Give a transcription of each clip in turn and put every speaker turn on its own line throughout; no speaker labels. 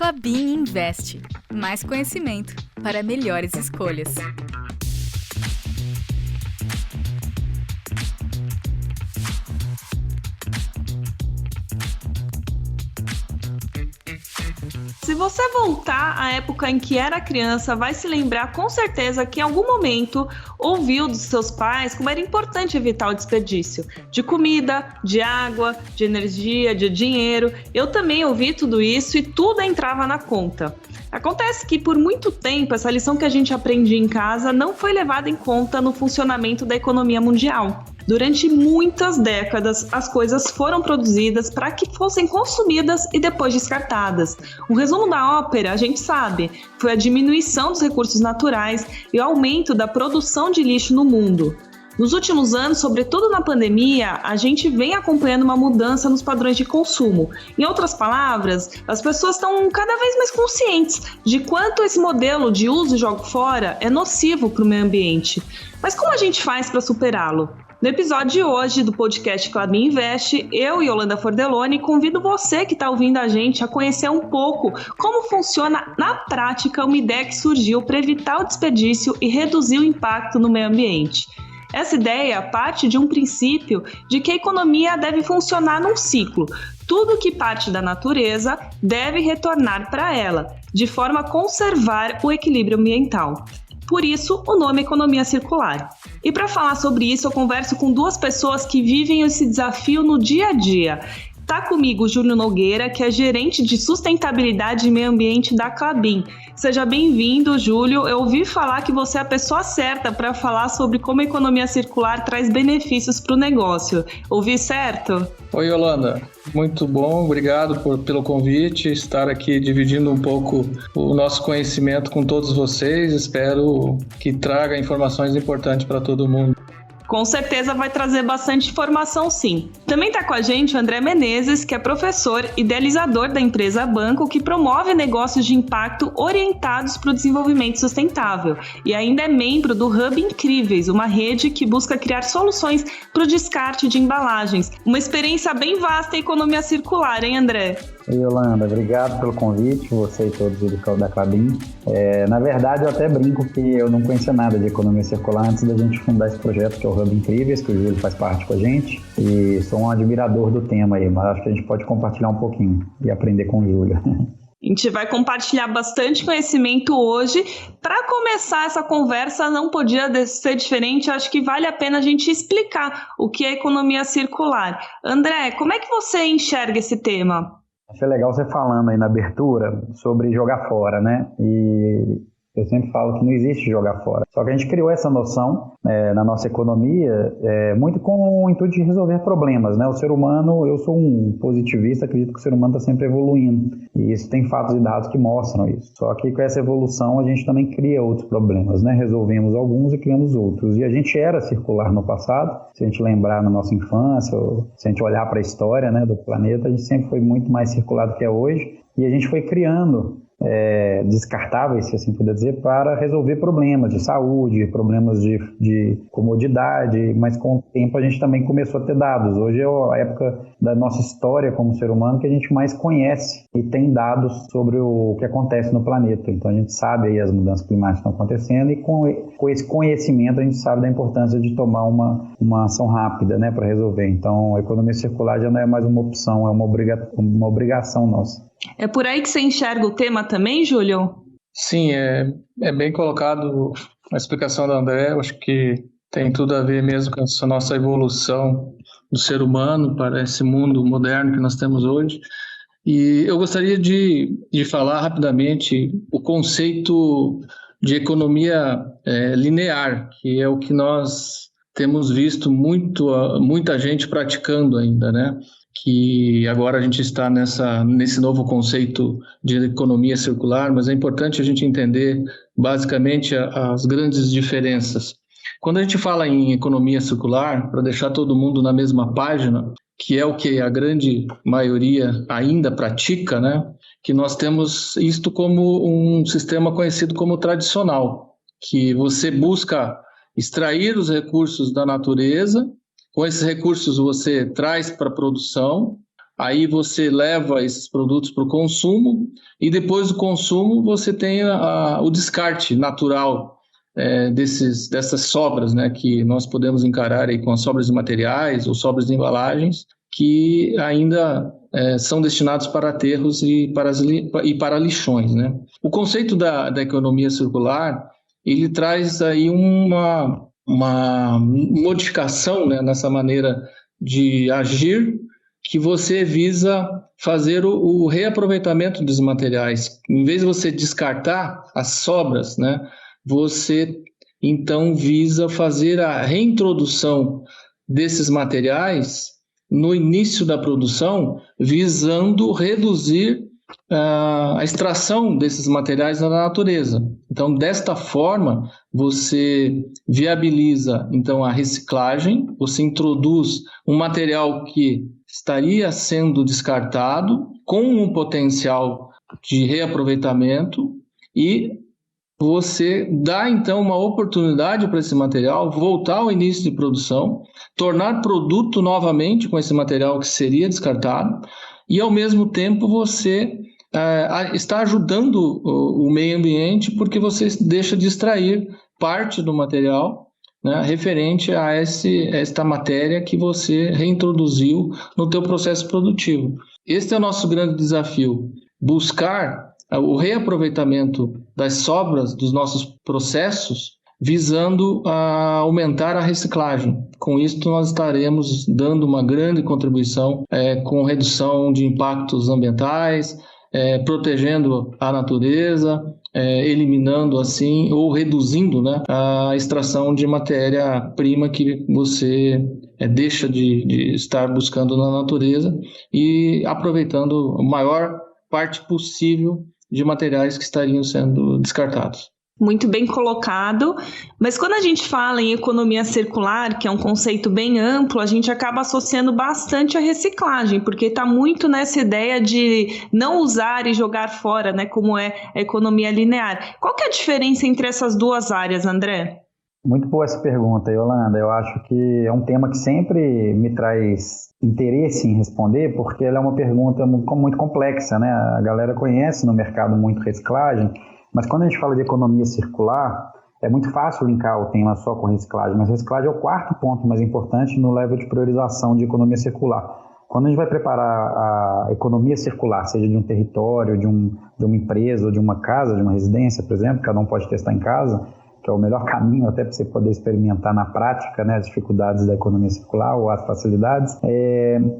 Klabin Invest. Mais conhecimento para melhores escolhas.
Se você voltar à época em que era criança, vai se lembrar com certeza que em algum momento ouviu dos seus pais como era importante evitar o desperdício de comida, de água, de energia, de dinheiro. Eu também ouvi tudo isso e tudo entrava na conta. Acontece que por muito tempo essa lição que a gente aprende em casa não foi levada em conta no funcionamento da economia mundial. Durante muitas décadas, as coisas foram produzidas para que fossem consumidas e depois descartadas. O resumo da ópera, a gente sabe, foi a diminuição dos recursos naturais e o aumento da produção de lixo no mundo. Nos últimos anos, sobretudo na pandemia, a gente vem acompanhando uma mudança nos padrões de consumo. Em outras palavras, as pessoas estão cada vez mais conscientes de quanto esse modelo de uso e jogo fora é nocivo para o meio ambiente. Mas como a gente faz para superá-lo? No episódio de hoje do podcast Klabin Invest, eu e Yolanda Fordeloni convido você que está ouvindo a gente a conhecer um pouco como funciona na prática uma ideia que surgiu para evitar o desperdício e reduzir o impacto no meio ambiente. Essa ideia parte de um princípio de que a economia deve funcionar num ciclo. Tudo que parte da natureza deve retornar para ela, de forma a conservar o equilíbrio ambiental. Por isso, o nome é Economia Circular. E para falar sobre isso, eu converso com duas pessoas que vivem esse desafio no dia a dia. Está comigo o Júlio Nogueira, que é gerente de sustentabilidade e meio ambiente da Klabin. Seja bem-vindo, Júlio. Eu ouvi falar que você é a pessoa certa para falar sobre como a economia circular traz benefícios para o negócio. Ouvi certo?
Oi, Yolanda. Muito bom, obrigado pelo convite, estar aqui dividindo um pouco o nosso conhecimento com todos vocês. Espero que traga informações importantes para todo mundo.
Com certeza vai trazer bastante informação, sim. Também está com a gente o André Menezes, que é professor e idealizador da empresa Banco, que promove negócios de impacto orientados para o desenvolvimento sustentável. E ainda é membro do Hub Incríveis, uma rede que busca criar soluções para o descarte de embalagens. Uma experiência bem vasta em economia circular, hein, André?
Oi, Yolanda, obrigado pelo convite, você e todos da Klabin. Na verdade, eu até brinco que eu não conhecia nada de economia circular antes da gente fundar esse projeto, que é o Hub Incríveis, que o Júlio faz parte com a gente, e sou um admirador do tema aí, mas acho que a gente pode compartilhar um pouquinho e aprender com o Júlio.
A gente vai compartilhar bastante conhecimento hoje. Para começar essa conversa, não podia ser diferente. Acho que vale a pena a gente explicar o que é economia circular. André, como é que você enxerga esse tema?
Achei legal você falando aí na abertura sobre jogar fora, né? E eu sempre falo que não existe jogar fora. Só que a gente criou essa noção na nossa economia muito com o intuito de resolver problemas, né? O ser humano, eu sou um positivista, acredito que o ser humano está sempre evoluindo. E isso tem fatos e dados que mostram isso. Só que com essa evolução a gente também cria outros problemas, né? Resolvemos alguns e criamos outros. E a gente era circular no passado. Se a gente lembrar na nossa infância, ou se a gente olhar para a história, né, do planeta, a gente sempre foi muito mais circular do que é hoje. E a gente foi criando descartáveis, se assim puder dizer, para resolver problemas de saúde, problemas de comodidade, mas com o tempo a gente também começou a ter dados. Hoje é a época da nossa história como ser humano que a gente mais conhece e tem dados sobre o que acontece no planeta. Então a gente sabe aí as mudanças climáticas que estão acontecendo e com esse conhecimento a gente sabe da importância de tomar uma ação rápida, né, para resolver. Então a economia circular já não é mais uma opção, é uma obrigação nossa.
É por aí que você enxerga o tema também, Júlio?
Sim, é bem colocado a explicação da André. Eu acho que tem tudo a ver mesmo com essa nossa evolução do ser humano para esse mundo moderno que nós temos hoje. E eu gostaria de falar rapidamente o conceito de economia linear, que é o que nós temos visto muita gente praticando ainda, né? Que agora a gente está nesse novo conceito de economia circular, mas é importante a gente entender basicamente as grandes diferenças. Quando a gente fala em economia circular, para deixar todo mundo na mesma página, que é o que a grande maioria ainda pratica, né? Que nós temos isto como um sistema conhecido como tradicional, que você busca extrair os recursos da natureza. Com esses recursos você traz para a produção, aí você leva esses produtos para o consumo, e depois do consumo você tem o descarte natural dessas sobras, né, que nós podemos encarar aí com as sobras de materiais ou sobras de embalagens, que ainda são destinados para aterros e para lixões, né? O conceito da economia circular, ele traz aí uma modificação, né, nessa maneira de agir, que você visa fazer o reaproveitamento dos materiais. Em vez de você descartar as sobras, né, você então visa fazer a reintrodução desses materiais no início da produção, visando reduzir a extração desses materiais na natureza. Então, desta forma, você viabiliza então a reciclagem, você introduz um material que estaria sendo descartado com um potencial de reaproveitamento, e você dá então uma oportunidade para esse material voltar ao início de produção, tornar produto novamente com esse material que seria descartado, e ao mesmo tempo você está ajudando o meio ambiente, porque você deixa de extrair parte do material, né, referente a esta matéria que você reintroduziu no teu processo produtivo. Este é o nosso grande desafio, buscar o reaproveitamento das sobras dos nossos processos, visando aumentar a reciclagem. Com isso, nós estaremos dando uma grande contribuição com redução de impactos ambientais, protegendo a natureza, eliminando assim ou reduzindo, né, a extração de matéria-prima que você deixa de estar buscando na natureza, e aproveitando a maior parte possível de materiais que estariam sendo descartados.
Muito bem colocado, mas quando a gente fala em economia circular, que é um conceito bem amplo, a gente acaba associando bastante a reciclagem, porque está muito nessa ideia de não usar e jogar fora, né, como é a economia linear. Qual que é a diferença entre essas duas áreas, André?
Muito boa essa pergunta, Yolanda. Eu acho que é um tema que sempre me traz interesse em responder, porque ela é uma pergunta muito complexa, né? A galera conhece no mercado muito reciclagem, mas quando a gente fala de economia circular, é muito fácil linkar o tema só com reciclagem, mas reciclagem é o quarto ponto mais importante no level de priorização de economia circular. Quando a gente vai preparar a economia circular, seja de um território, de uma empresa ou de uma casa, de uma residência, por exemplo, cada um pode testar em casa, que é o melhor caminho até para você poder experimentar na prática, né, as dificuldades da economia circular ou as facilidades.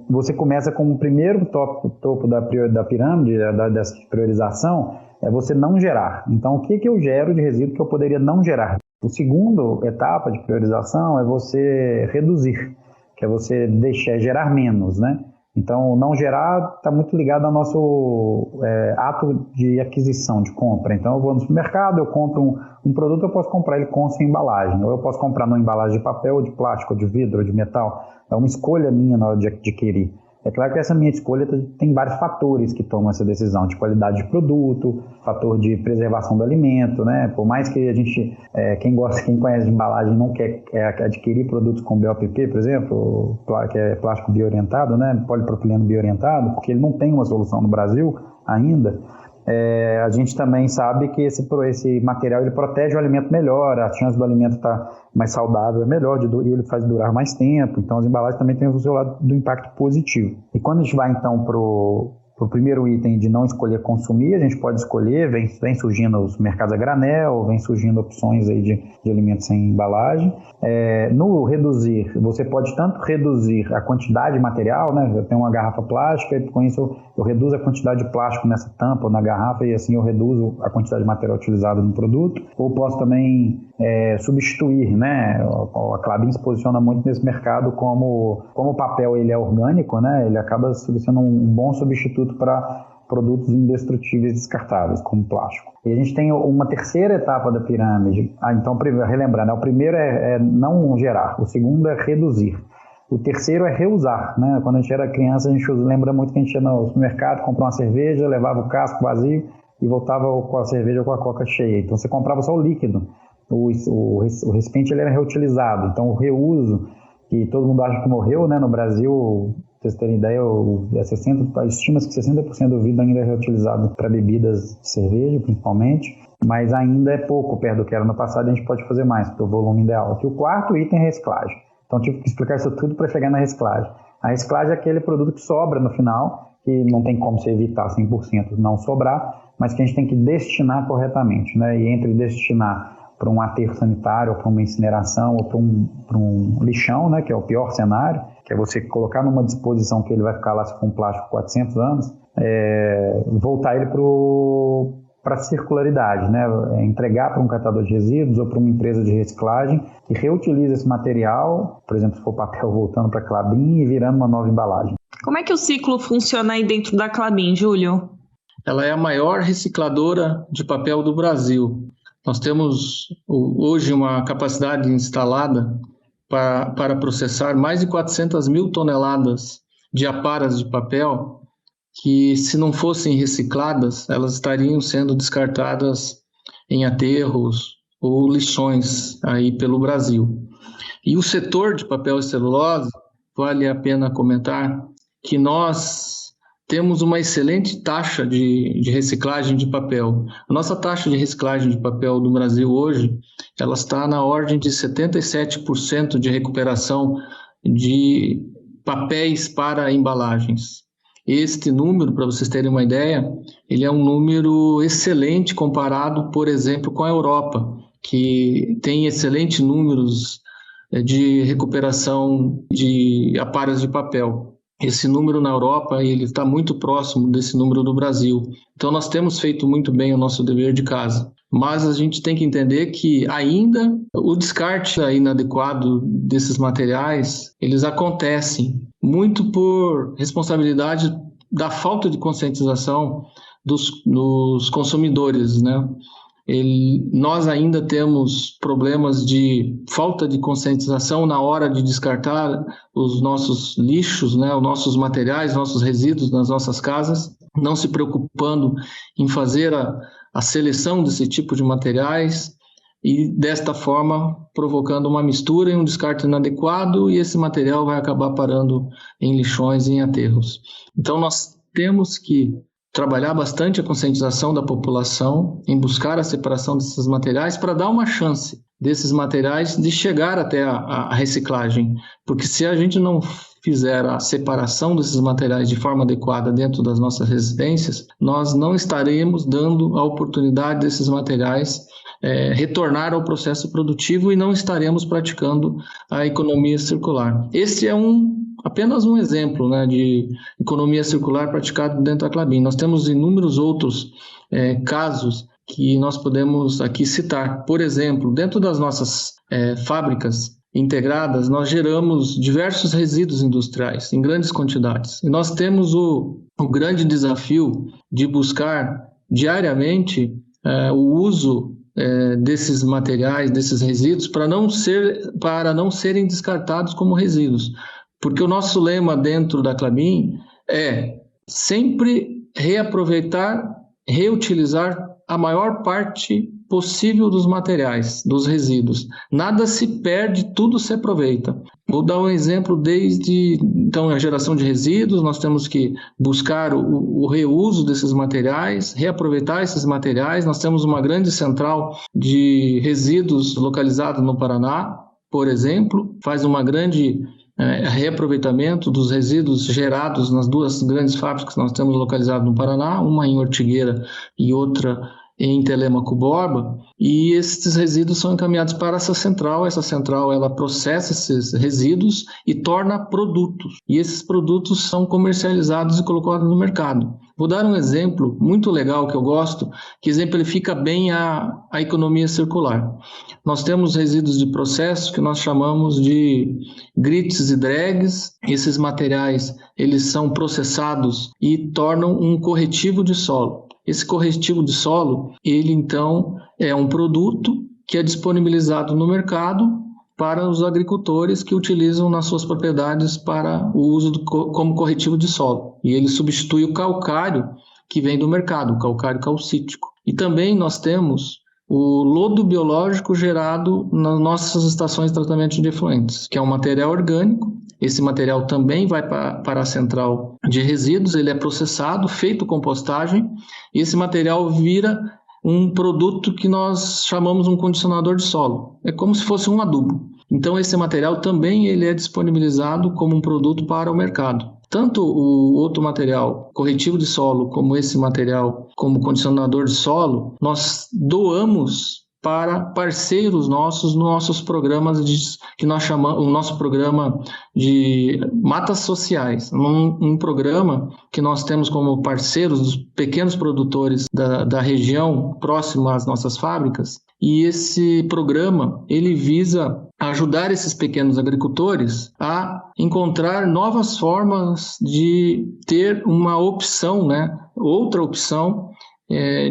Você começa com o primeiro topo da pirâmide, dessa priorização, é você não gerar. Então, o que eu gero de resíduo que eu poderia não gerar? O segundo etapa de priorização é você reduzir, que é você gerar menos, né? Então, não gerar está muito ligado ao nosso ato de aquisição, de compra. Então, eu vou no supermercado, eu compro um produto, eu posso comprar ele com ou sem embalagem. Ou eu posso comprar numa embalagem de papel, ou de plástico, ou de vidro, ou de metal. É uma escolha minha na hora de adquirir. É claro que essa minha escolha tem vários fatores que tomam essa decisão, de qualidade de produto, fator de preservação do alimento, né? Por mais que a gente, quem conhece de embalagem não quer adquirir produtos com BOPP, por exemplo, que é plástico bioorientado, né? Polipropileno bioorientado, porque ele não tem uma solução no Brasil ainda. A gente também sabe que esse material ele protege o alimento melhor, a chance do alimento estar mais saudável é melhor, e ele faz durar mais tempo. Então as embalagens também têm o seu lado do impacto positivo. E quando a gente vai então para o primeiro item de não escolher consumir, a gente pode escolher, vem surgindo os mercados a granel, vem surgindo opções aí de alimentos sem embalagem. No reduzir, você pode tanto reduzir a quantidade de material, né? Eu tenho uma garrafa plástica e com isso eu reduzo a quantidade de plástico nessa tampa ou na garrafa, e assim eu reduzo a quantidade de material utilizado no produto. Ou posso também substituir, né? A Klabin se posiciona muito nesse mercado como o papel ele é orgânico, né? Ele acaba sendo um bom substituto para produtos indestrutíveis descartáveis, como plástico. E a gente tem uma terceira etapa da pirâmide. Então, relembrando, o primeiro é não gerar, o segundo é reduzir. O terceiro é reusar, né? Quando a gente era criança, a gente lembra muito que a gente ia no supermercado, comprava uma cerveja, levava o casco vazio e voltava com a cerveja ou com a coca cheia. Então, você comprava só o líquido. O recipiente ele era reutilizado. Então, o reuso, que todo mundo acha que morreu, né? No Brasil, vocês terem ideia, estima-se que 60% do vidro ainda é reutilizado para bebidas de cerveja, principalmente, mas ainda é pouco perto do que era no passado, a gente pode fazer mais, porque o volume ainda é alto. E o quarto item é reciclagem. Então, tive que explicar isso tudo para chegar na reciclagem. A reciclagem é aquele produto que sobra no final, que não tem como se evitar 100% não sobrar, mas que a gente tem que destinar corretamente, né? E entre destinar para um aterro sanitário, ou para uma incineração, ou para um lixão, né? Que é o pior cenário, que é você colocar numa disposição que ele vai ficar lá, se for um plástico, 400 anos, voltar ele para a circularidade, né? Entregar para um catador de resíduos ou para uma empresa de reciclagem que reutiliza esse material, por exemplo, se for papel voltando para a Klabin e virando uma nova embalagem.
Como é que o ciclo funciona aí dentro da Klabin, Júlio?
Ela é a maior recicladora de papel do Brasil. Nós temos hoje uma capacidade instalada para processar mais de 400 mil toneladas de aparas de papel que, se não fossem recicladas, elas estariam sendo descartadas em aterros ou lixões aí pelo Brasil. E o setor de papel e celulose, vale a pena comentar que nós temos uma excelente taxa de reciclagem de papel. A nossa taxa de reciclagem de papel do Brasil hoje, ela está na ordem de 77% de recuperação de papéis para embalagens. Este número, para vocês terem uma ideia, ele é um número excelente comparado, por exemplo, com a Europa, que tem excelentes números de recuperação de aparelhos de papel. Esse número na Europa ele está muito próximo desse número do Brasil. Então nós temos feito muito bem o nosso dever de casa. Mas a gente tem que entender que ainda o descarte inadequado desses materiais, eles acontecem muito por responsabilidade da falta de conscientização dos consumidores, né? Nós ainda temos problemas de falta de conscientização na hora de descartar os nossos lixos, né, os nossos materiais, nossos resíduos nas nossas casas, não se preocupando em fazer a seleção desse tipo de materiais e, desta forma, provocando uma mistura e um descarte inadequado, e esse material vai acabar parando em lixões e em aterros. Então, nós temos que trabalhar bastante a conscientização da população em buscar a separação desses materiais para dar uma chance desses materiais de chegar até a reciclagem. Porque se a gente não fizer a separação desses materiais de forma adequada dentro das nossas residências, nós não estaremos dando a oportunidade desses materiais retornar ao processo produtivo e não estaremos praticando a economia circular. Esse é apenas um exemplo, né, de economia circular praticado dentro da Klabin. Nós temos inúmeros outros casos que nós podemos aqui citar. Por exemplo, dentro das nossas fábricas integradas, nós geramos diversos resíduos industriais em grandes quantidades. E nós temos o grande desafio de buscar diariamente o uso desses materiais, desses resíduos, para não serem descartados como resíduos. Porque o nosso lema dentro da Klabin é sempre reaproveitar, reutilizar a maior parte possível dos materiais, dos resíduos. Nada se perde, tudo se aproveita. Vou dar um exemplo então, a geração de resíduos, nós temos que buscar o reuso desses materiais, reaproveitar esses materiais. Nós temos uma grande central de resíduos localizada no Paraná, por exemplo, faz uma grande reaproveitamento dos resíduos gerados nas duas grandes fábricas que nós temos localizadas no Paraná, uma em Ortigueira e outra em Telêmaco Borba, e esses resíduos são encaminhados para essa central. Essa central ela processa esses resíduos e torna produtos, e esses produtos são comercializados e colocados no mercado. Vou dar um exemplo muito legal que eu gosto, que exemplifica bem a economia circular. Nós temos resíduos de processo que nós chamamos de grits e drags. Esses materiais eles são processados e tornam um corretivo de solo. Esse corretivo de solo, ele então é um produto que é disponibilizado no mercado para os agricultores que utilizam nas suas propriedades para o uso como corretivo de solo. E ele substitui o calcário que vem do mercado, o calcário calcítico. E também nós temos o lodo biológico gerado nas nossas estações de tratamento de efluentes, que é um material orgânico. Esse material também vai para a central de resíduos, ele é processado, feito compostagem, e esse material vira um produto que nós chamamos um condicionador de solo. É como se fosse um adubo. Então, esse material também ele é disponibilizado como um produto para o mercado. Tanto o outro material, corretivo de solo, como esse material, como condicionador de solo, nós doamos para parceiros nossos programas que nós chamamos, o nosso programa de matas sociais, um programa que nós temos como parceiros os pequenos produtores da região próxima às nossas fábricas, e esse programa ele visa ajudar esses pequenos agricultores a encontrar novas formas de ter uma opção, outra opção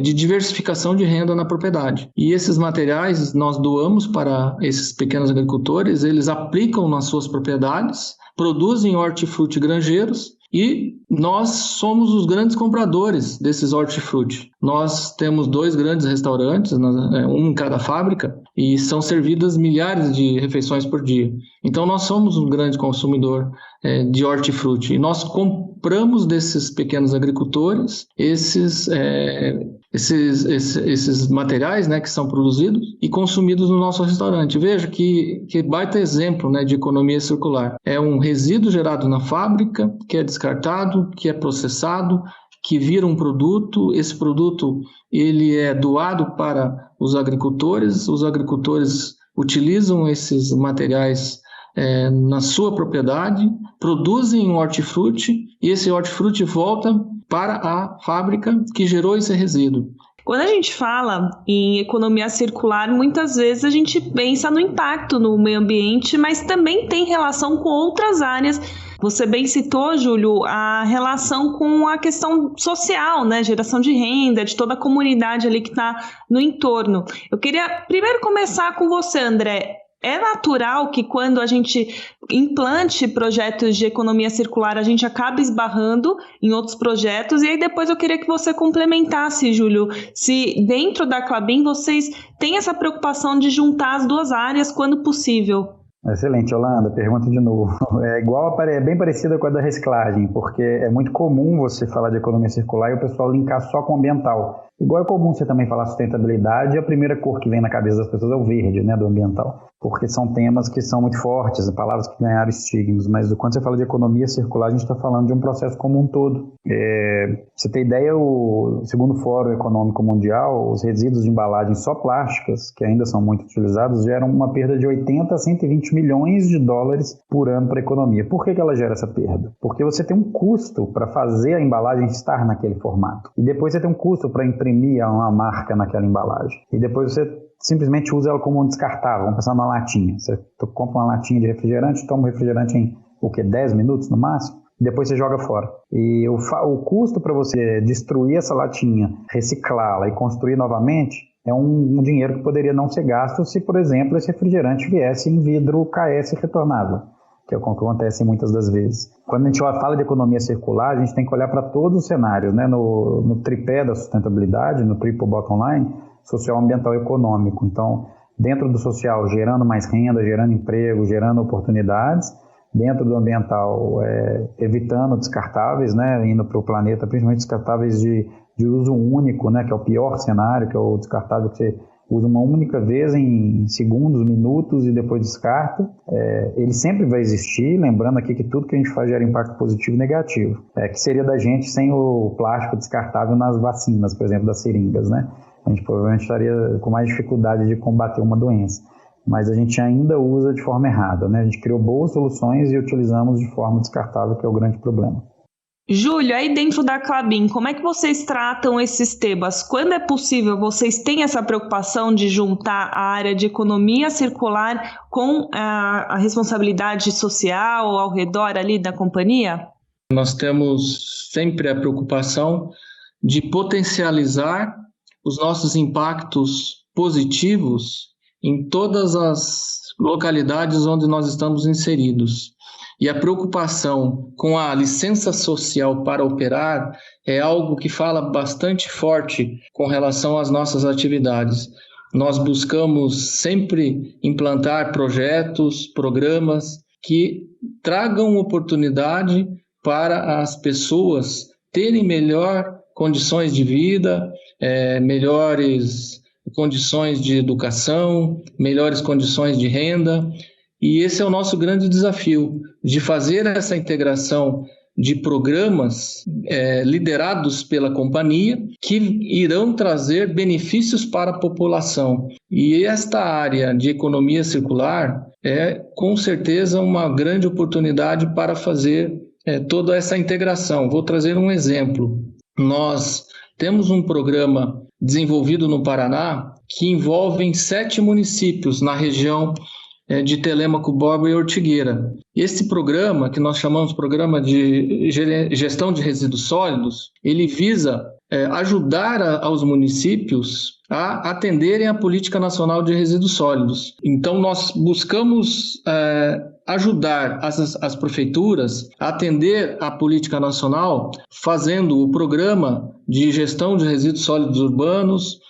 de diversificação de renda na propriedade. E esses materiais nós doamos para esses pequenos agricultores, eles aplicam nas suas propriedades, produzem hortifruti granjeiros e nós somos os grandes compradores desses hortifruti. Nós temos 2 grandes restaurantes, um em cada fábrica, e são servidas milhares de refeições por dia. Então nós somos um grande consumidor de hortifruti. E nós compramos desses pequenos agricultores esses materiais que são produzidos e consumidos no nosso restaurante. Veja que baita exemplo de economia circular. É um resíduo gerado na fábrica, que é descartado, que é processado, que vira um produto. Esse produto ele é doado para os agricultores utilizam esses materiais na sua propriedade, produzem um hortifruti e esse hortifruti volta para a fábrica que gerou esse resíduo.
Quando a gente fala em economia circular, muitas vezes a gente pensa no impacto no meio ambiente, mas também tem relação com outras áreas. Você bem citou, Júlio, a relação com a questão social, geração de renda, de toda a comunidade ali que está no entorno. Eu queria primeiro começar com você, André. É natural que quando a gente implante projetos de economia circular, a gente acabe esbarrando em outros projetos. E aí depois eu queria que você complementasse, Júlio, se dentro da Klabin vocês têm essa preocupação de juntar as 2 áreas quando possível.
Excelente, Yolanda. Pergunta de novo. É bem parecida com a da reciclagem, porque é muito comum você falar de economia circular e o pessoal linkar só com ambiental. Igual é comum você também falar sustentabilidade, e a primeira cor que vem na cabeça das pessoas é o verde, do ambiental. Porque são temas que são muito fortes, palavras que ganharam estigmas, mas quando você fala de economia circular, a gente está falando de um processo como um todo. Você tem ideia, segundo o Fórum Econômico Mundial, os resíduos de embalagens só plásticas, que ainda são muito utilizados, geram uma perda de 80 a 120 milhões de dólares por ano para a economia. Por que ela gera essa perda? Porque você tem um custo para fazer a embalagem estar naquele formato. E depois você tem um custo para imprimir uma marca naquela embalagem. E depois você simplesmente usa ela como um descartável. Vamos pensar na latinha. Você compra uma latinha de refrigerante, toma o refrigerante em 10 minutos no máximo, e depois você joga fora. E o custo para você destruir essa latinha, reciclá-la e construir novamente é um dinheiro que poderia não ser gasto se, por exemplo, esse refrigerante viesse em vidro KS retornável, que é o que acontece muitas das vezes. Quando a gente fala de economia circular, a gente tem que olhar para todos os cenários, no tripé da sustentabilidade, no triple bottom line, social, ambiental e econômico. Então, dentro do social, gerando mais renda, gerando emprego, gerando oportunidades. Dentro do ambiental, evitando descartáveis, indo para o planeta, principalmente descartáveis de uso único, que é o pior cenário, que é o descartável que você usa uma única vez em segundos, minutos e depois descarta. Ele sempre vai existir, lembrando aqui que tudo que a gente faz gera impacto positivo e negativo. Que seria da gente sem o plástico descartável nas vacinas, por exemplo, das seringas, A gente provavelmente estaria com mais dificuldade de combater uma doença. Mas a gente ainda usa de forma errada, A gente criou boas soluções e utilizamos de forma descartável, que é o grande problema.
Júlio, aí dentro da Klabin, como é que vocês tratam esses temas? Quando é possível, vocês têm essa preocupação de juntar a área de economia circular com a responsabilidade social ao redor ali da companhia?
Nós temos sempre a preocupação de potencializar os nossos impactos positivos em todas as localidades onde nós estamos inseridos. E a preocupação com a licença social para operar é algo que fala bastante forte com relação às nossas atividades. nós buscamos sempre implantar projetos, programas que tragam oportunidade para as pessoas terem melhor condições de vida, melhores condições de educação, melhores condições de renda. E esse é o nosso grande desafio, de fazer essa integração de programas liderados pela companhia que irão trazer benefícios para a população. E esta área de economia circular é, com certeza, uma grande oportunidade para fazer toda essa integração. Vou trazer um exemplo. Nós temos um programa desenvolvido no Paraná que envolve 7 municípios na região de Telêmaco, Borba e Ortigueira. Esse programa, que nós chamamos de Programa de Gestão de Resíduos Sólidos, ele visa ajudar aos municípios a atenderem a Política Nacional de Resíduos Sólidos. Então, nós buscamos ajudar as prefeituras a atender a política nacional, fazendo o programa de gestão de resíduos sólidos urbanos,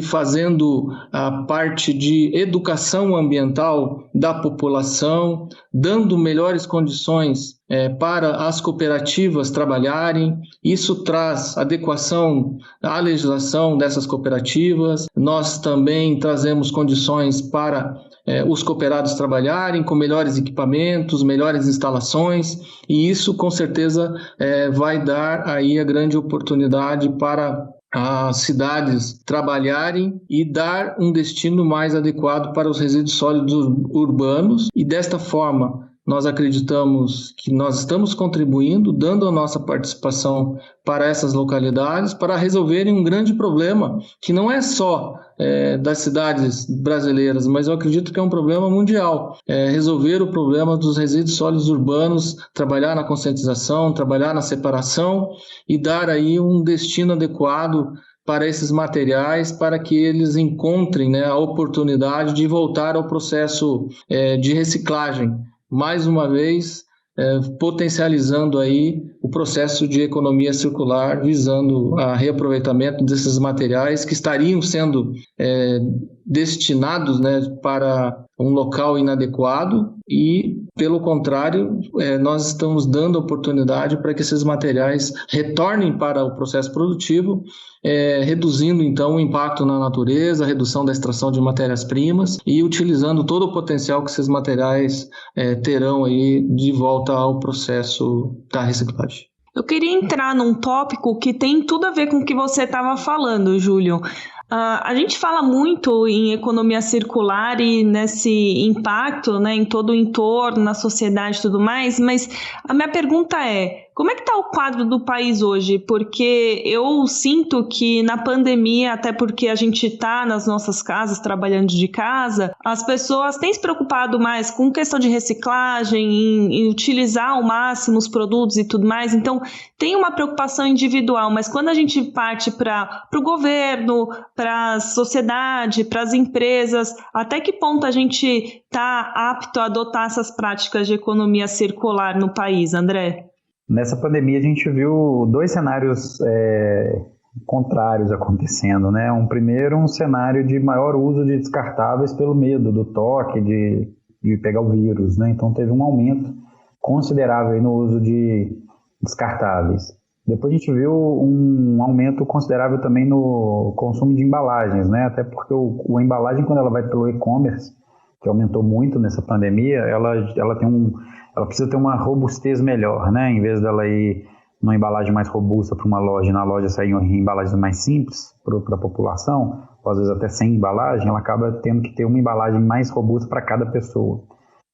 fazendo a parte de educação ambiental da população, dando melhores condições para as cooperativas trabalharem. Isso traz adequação à legislação dessas cooperativas. Nós também trazemos condições para os cooperados trabalharem com melhores equipamentos, melhores instalações, e isso com certeza vai dar aí a grande oportunidade para as cidades trabalharem e dar um destino mais adequado para os resíduos sólidos urbanos. E desta forma, nós acreditamos que nós estamos contribuindo, dando a nossa participação para essas localidades, para resolverem um grande problema, que não é só das cidades brasileiras, mas eu acredito que é um problema mundial. Resolver o problema dos resíduos sólidos urbanos, trabalhar na conscientização, trabalhar na separação e dar aí um destino adequado para esses materiais, para que eles encontrem, a oportunidade de voltar ao processo de reciclagem. Mais uma vez, potencializando aí o processo de economia circular, visando o reaproveitamento desses materiais que estariam sendo destinados para um local inadequado e, pelo contrário, nós estamos dando oportunidade para que esses materiais retornem para o processo produtivo, reduzindo então o impacto na natureza, a redução da extração de matérias-primas e utilizando todo o potencial que esses materiais terão aí de volta ao processo da reciclagem.
Eu queria entrar num tópico que tem tudo a ver com o que você estava falando, Júlio. A gente fala muito em economia circular e nesse impacto, em todo o entorno, na sociedade e tudo mais, mas a minha pergunta é: como é que está o quadro do país hoje? Porque eu sinto que na pandemia, até porque a gente está nas nossas casas, trabalhando de casa, as pessoas têm se preocupado mais com questão de reciclagem, em utilizar ao máximo os produtos e tudo mais. Então, tem uma preocupação individual, mas quando a gente parte para o governo, para a sociedade, para as empresas, até que ponto a gente está apto a adotar essas práticas de economia circular no país, André?
Nessa pandemia a gente viu 2 cenários contrários acontecendo, né? Um cenário de maior uso de descartáveis pelo medo do toque, de pegar o vírus, né? Então teve um aumento considerável no uso de descartáveis. Depois a gente viu um aumento considerável também no consumo de embalagens, né? Até porque a embalagem, quando ela vai pelo e-commerce, que aumentou muito nessa pandemia, ela precisa ter uma robustez melhor, né? Em vez dela ir numa embalagem mais robusta para uma loja, e na loja sair em embalagens mais simples para a população, ou às vezes até sem embalagem, ela acaba tendo que ter uma embalagem mais robusta para cada pessoa.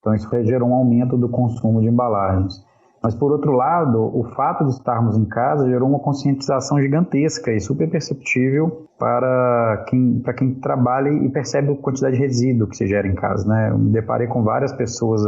Então isso gerou um aumento do consumo de embalagens. Mas, por outro lado, o fato de estarmos em casa gerou uma conscientização gigantesca e super perceptível para quem trabalha e percebe a quantidade de resíduo que se gera em casa, né? Eu me deparei com várias pessoas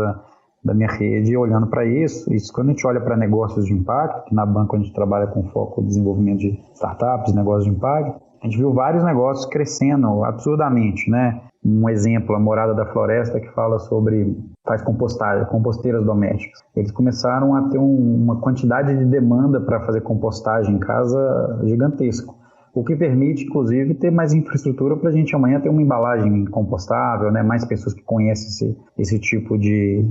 da minha rede olhando para isso. Isso quando a gente olha para negócios de impacto, que na banca a gente trabalha com foco no desenvolvimento de startups, negócios de impacto, a gente viu vários negócios crescendo absurdamente, né? Um exemplo, a Morada da Floresta, que faz composteiras domésticas. Eles começaram a ter uma quantidade de demanda para fazer compostagem em casa gigantesco. o que permite, inclusive, ter mais infraestrutura para a gente amanhã ter uma embalagem compostável, né? Mais pessoas que conhecem esse tipo de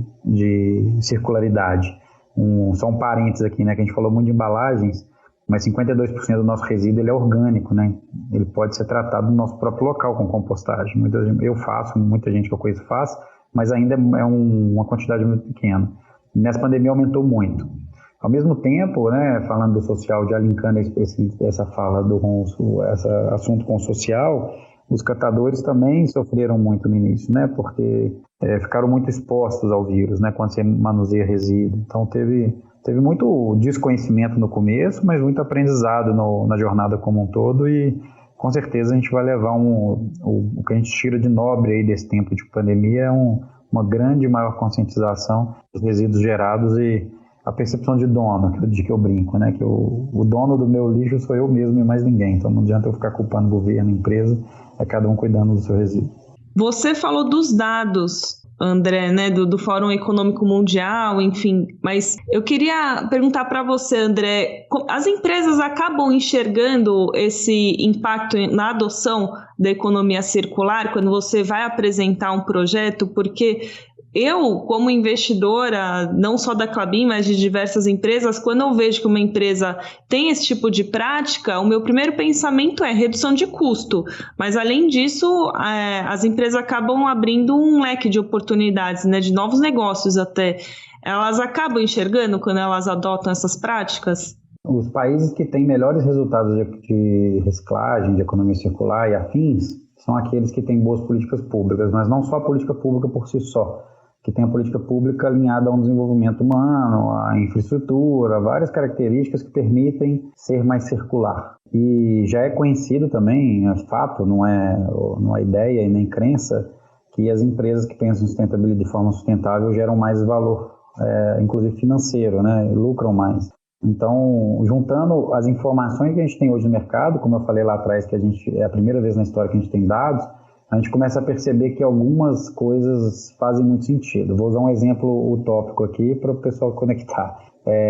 circularidade. Só um parênteses aqui, né? Que a gente falou muito de embalagens, mas 52% do nosso resíduo ele é orgânico, né? Ele pode ser tratado no nosso próprio local com compostagem. Eu faço, muita gente que eu conheço faz, mas ainda é uma quantidade muito pequena. Nessa pandemia aumentou muito. Ao mesmo tempo, né, falando do social, já linkando essa fala esse assunto com o social, os catadores também sofreram muito no início, né? Porque ficaram muito expostos ao vírus, né? Quando você manuseia resíduo. Então teve muito desconhecimento no começo, mas muito aprendizado na jornada como um todo e com certeza a gente vai levar o que a gente tira de nobre aí desse tempo de pandemia é uma grande maior conscientização dos resíduos gerados e a percepção de dono, de que eu brinco, né? Que o dono do meu lixo sou eu mesmo e mais ninguém, então não adianta eu ficar culpando o governo, a empresa, é cada um cuidando do seu resíduo.
Você falou dos dados, André, né, do Fórum Econômico Mundial, enfim, mas eu queria perguntar para você, André, as empresas acabam enxergando esse impacto na adoção da economia circular quando você vai apresentar um projeto? Porque eu, como investidora, não só da Klabin, mas de diversas empresas, quando eu vejo que uma empresa tem esse tipo de prática, o meu primeiro pensamento é redução de custo. Mas, além disso, as empresas acabam abrindo um leque de oportunidades, né, de novos negócios até. Elas acabam enxergando quando elas adotam essas práticas?
Os países que têm melhores resultados de reciclagem, de economia circular e afins, são aqueles que têm boas políticas públicas, mas não só a política pública por si só, que tem a política pública alinhada a um desenvolvimento humano, a infraestrutura, várias características que permitem ser mais circular. E já é conhecido também, é fato, não é ideia e nem crença, que as empresas que pensam em sustentabilidade de forma sustentável geram mais valor, inclusive financeiro, né, lucram mais. Então, juntando as informações que a gente tem hoje no mercado, como eu falei lá atrás, que é a primeira vez na história que a gente tem dados, a gente começa a perceber que algumas coisas fazem muito sentido. Vou usar um exemplo utópico aqui para o pessoal conectar.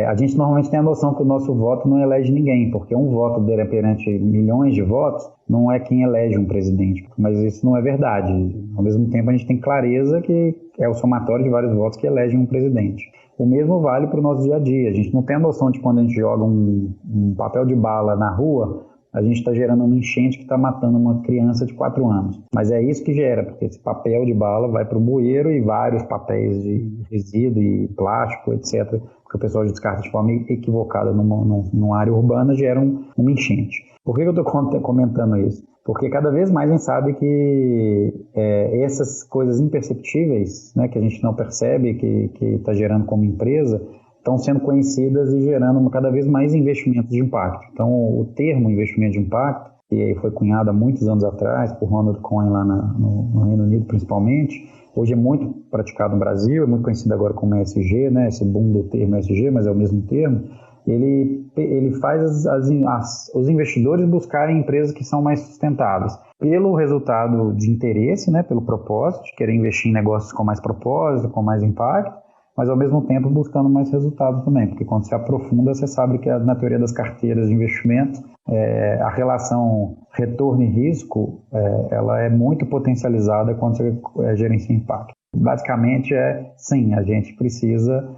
A gente normalmente tem a noção que o nosso voto não elege ninguém, porque um voto perante milhões de votos não é quem elege um presidente, mas isso não é verdade. Ao mesmo tempo, a gente tem clareza que é o somatório de vários votos que elegem um presidente. O mesmo vale para o nosso dia a dia. A gente não tem a noção de quando a gente joga um papel de bala na rua, a gente está gerando uma enchente que está matando uma criança de 4 anos. Mas é isso que gera, porque esse papel de bala vai para o bueiro e vários papéis de resíduo e plástico, etc., que o pessoal descarta de forma equivocada numa área urbana, geram uma enchente. Por que eu estou comentando isso? Porque cada vez mais a gente sabe que essas coisas imperceptíveis, né, que a gente não percebe, que está gerando como empresa, estão sendo conhecidas e gerando cada vez mais investimentos de impacto. Então, o termo investimento de impacto, que foi cunhado há muitos anos atrás por Ronald Cohen lá no Reino Unido principalmente, hoje é muito praticado no Brasil, é muito conhecido agora como ESG, né? Esse boom do termo ESG, mas é o mesmo termo. Ele faz os investidores buscarem empresas que são mais sustentáveis, pelo resultado de interesse, né? Pelo propósito, de querer investir em negócios com mais propósito, com mais impacto, mas ao mesmo tempo buscando mais resultados também, porque quando você aprofunda, você sabe que na teoria das carteiras de investimento, a relação retorno e risco, ela é muito potencializada quando você gerencia impacto. Basicamente sim, a gente precisa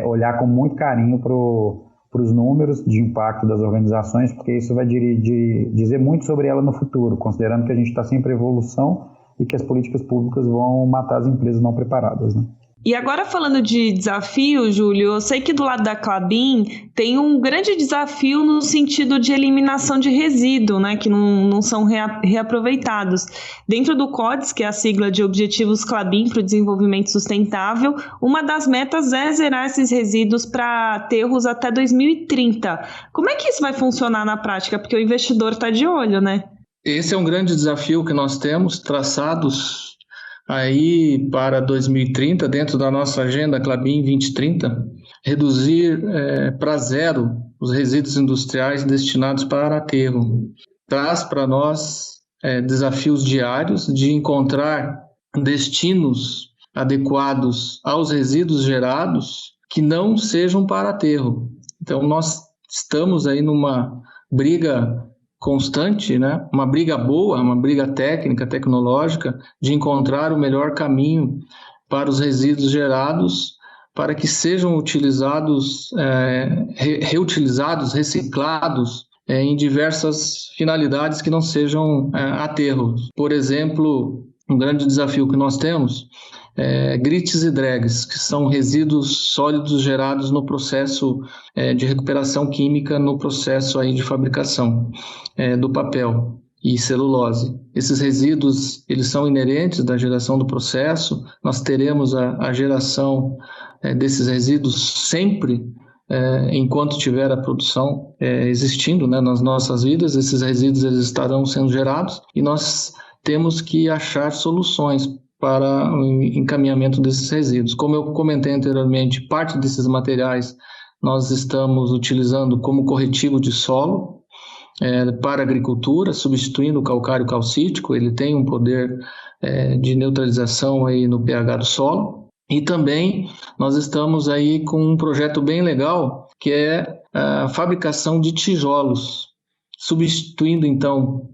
olhar com muito carinho para os números de impacto das organizações, porque isso vai dizer muito sobre ela no futuro, considerando que a gente está sempre em evolução e que as políticas públicas vão matar as empresas não preparadas, né?
E agora falando de desafio, Júlio, eu sei que do lado da Klabin tem um grande desafio no sentido de eliminação de resíduo, né, que não são reaproveitados. Dentro do CODES, que é a sigla de Objetivos Klabin para o Desenvolvimento Sustentável, uma das metas é zerar esses resíduos para aterros até 2030. Como é que isso vai funcionar na prática? Porque o investidor está de olho, né?
Esse é um grande desafio que nós temos traçados aí para 2030, dentro da nossa agenda Klabin 2030, reduzir para zero os resíduos industriais destinados para aterro. Traz para nós desafios diários de encontrar destinos adequados aos resíduos gerados que não sejam para aterro. Então, nós estamos aí numa briga constante, né? Uma briga boa, uma briga técnica, tecnológica, de encontrar o melhor caminho para os resíduos gerados, para que sejam utilizados, reutilizados, reciclados, em diversas finalidades que não sejam aterro. Por exemplo, um grande desafio que nós temos é grits e drags, que são resíduos sólidos gerados no processo de recuperação química, no processo aí de fabricação do papel e celulose. Esses resíduos, eles são inerentes da geração do processo. Nós teremos a geração desses resíduos sempre, enquanto tiver a produção existindo, né, nas nossas vidas. Esses resíduos eles estarão sendo gerados e nós temos que achar soluções para o encaminhamento desses resíduos. Como eu comentei anteriormente, parte desses materiais nós estamos utilizando como corretivo de solo para a agricultura, substituindo o calcário calcítico. Ele tem um poder de neutralização aí no pH do solo. E também nós estamos aí com um projeto bem legal, que é a fabricação de tijolos, substituindo então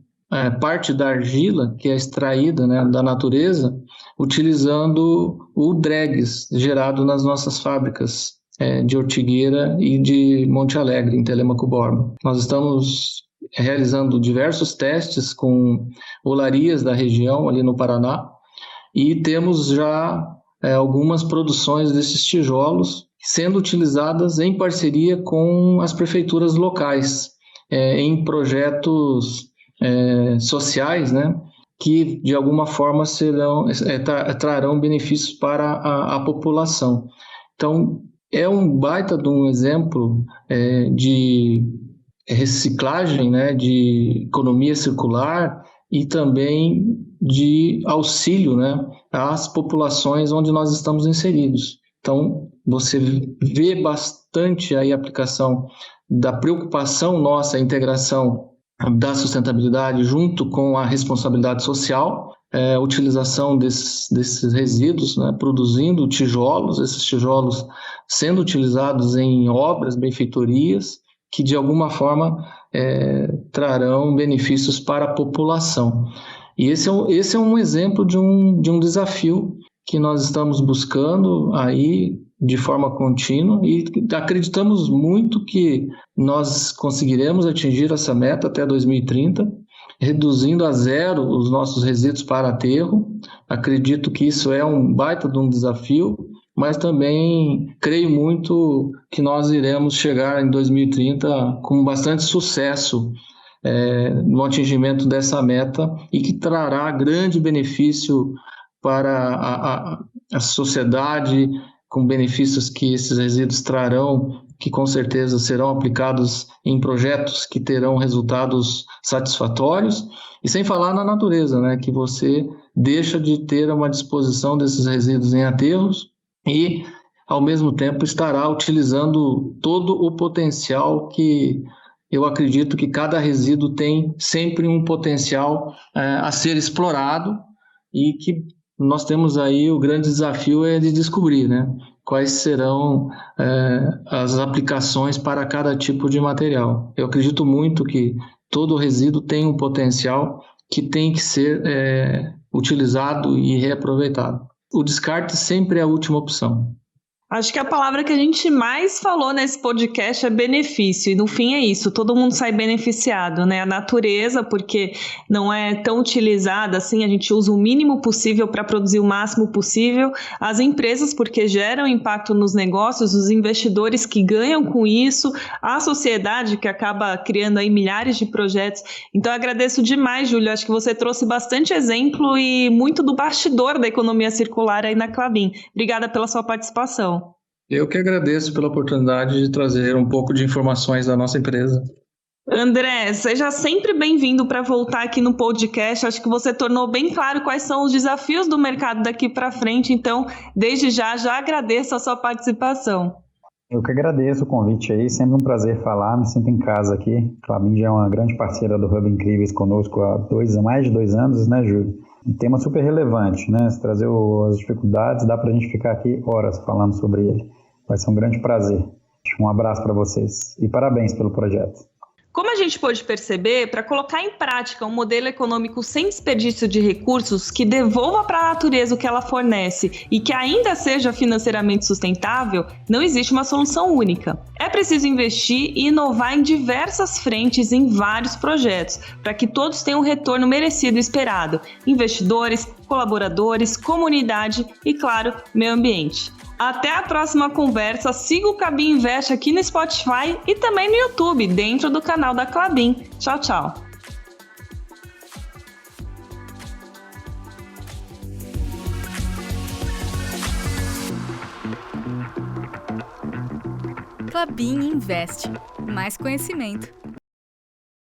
parte da argila que é extraída, né, da natureza, utilizando o dregs gerado nas nossas fábricas de Ortigueira e de Monte Alegre, em Telêmaco Borba. Nós estamos realizando diversos testes com olarias da região, ali no Paraná, e temos já algumas produções desses tijolos sendo utilizadas em parceria com as prefeituras locais, em projetos sociais, né, que de alguma forma trarão benefícios para a população. Então, é um baita de um exemplo de reciclagem, né, de economia circular e também de auxílio, né, às populações onde nós estamos inseridos. Então, você vê bastante aí a aplicação da preocupação nossa, a integração da sustentabilidade junto com a responsabilidade social, a utilização desses resíduos, né, produzindo tijolos, esses tijolos sendo utilizados em obras, benfeitorias, que de alguma forma trarão benefícios para a população. E esse é um exemplo de um desafio que nós estamos buscando aí de forma contínua e acreditamos muito que nós conseguiremos atingir essa meta até 2030, reduzindo a zero os nossos resíduos para aterro. Acredito que isso é um baita de um desafio, mas também creio muito que nós iremos chegar em 2030 com bastante sucesso no atingimento dessa meta e que trará grande benefício para a sociedade, com benefícios que esses resíduos trarão, que com certeza serão aplicados em projetos que terão resultados satisfatórios, e sem falar na natureza, né, que você deixa de ter uma disposição desses resíduos em aterros e, ao mesmo tempo, estará utilizando todo o potencial que eu acredito que cada resíduo tem sempre um potencial a ser explorado e que nós temos aí o grande desafio de descobrir, né, quais serão as aplicações para cada tipo de material. Eu acredito muito que todo resíduo tem um potencial que tem que ser utilizado e reaproveitado. O descarte sempre é a última opção.
Acho que a palavra que a gente mais falou nesse podcast é benefício, e no fim é isso, todo mundo sai beneficiado, né? A natureza, porque não é tão utilizada assim, a gente usa o mínimo possível para produzir o máximo possível, as empresas, porque geram impacto nos negócios, os investidores que ganham com isso, a sociedade que acaba criando aí milhares de projetos. Então eu agradeço demais, Júlio, acho que você trouxe bastante exemplo e muito do bastidor da economia circular aí na Klabin. Obrigada pela sua participação.
Eu que agradeço pela oportunidade de trazer um pouco de informações da nossa empresa.
André, seja sempre bem-vindo para voltar aqui no podcast. Acho que você tornou bem claro quais são os desafios do mercado daqui para frente. Então, desde já agradeço a sua participação.
Eu que agradeço o convite aí. Sempre um prazer falar. Me sinto em casa aqui. A Klabin já é uma grande parceira do Hub Incríveis conosco há mais de 2 anos, né, Júlio? Um tema super relevante, né? Se trazer as dificuldades, dá para a gente ficar aqui horas falando sobre ele. Vai ser um grande prazer. Um abraço para vocês e parabéns pelo projeto.
Como a gente pôde perceber, para colocar em prática um modelo econômico sem desperdício de recursos, que devolva para a natureza o que ela fornece e que ainda seja financeiramente sustentável, não existe uma solução única. É preciso investir e inovar em diversas frentes em vários projetos, para que todos tenham o retorno merecido e esperado: investidores, colaboradores, comunidade e, claro, meio ambiente. Até a próxima conversa. Siga o Klabin Invest aqui no Spotify e também no YouTube, dentro do canal da Klabin. Tchau, tchau.
Klabin Invest. Mais conhecimento